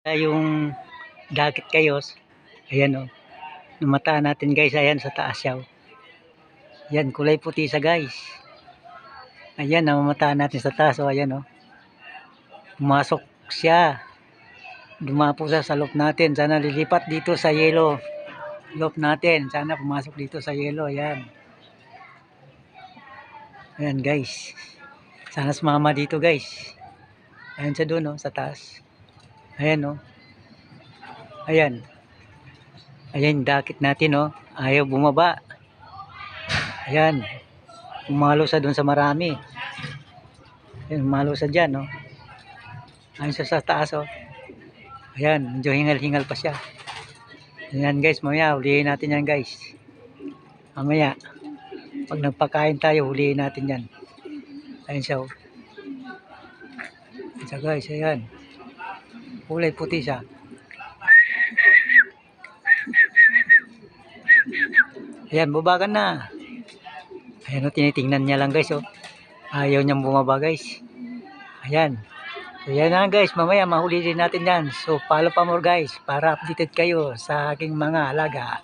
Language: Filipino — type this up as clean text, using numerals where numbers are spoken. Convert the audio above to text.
Yung dakit kayos, ayan o, namataan natin guys, ayan sa taas siya o. Yan, kulay puti siya guys. Ayan, namamataan natin sa taas o, ayan o. Pumasok siya. Dumapo siya sa loob natin. Sana lilipat dito sa yellow loob natin. Sana pumasok dito sa yellow, ayan. Ayan guys. Sana sumama dito guys. Ayan siya doon o, sa taas. Ayan o. Ayan. Ayan, dakit natin o. Ayaw bumaba. Ayan. Umalo sa doon sa marami. Ayan, umalo sa dyan o. Ayan siya sa taas o. Ayan, medyo hingal-hingal pa siya. Ayan guys, mamaya hulihin natin yan guys. Mamaya, pag nagpakain tayo, hulihin natin yan. Ayan siya o. Ayan siya guys, ayan. Kulay puti siya. Ayan, bubagan na. Ayan o, tinitingnan niya lang guys o. Ayaw niyang bumaba guys. Ayan. So yan na guys, mamaya mahuli din natin yan. So follow pa more guys para updated kayo sa aking mga alaga.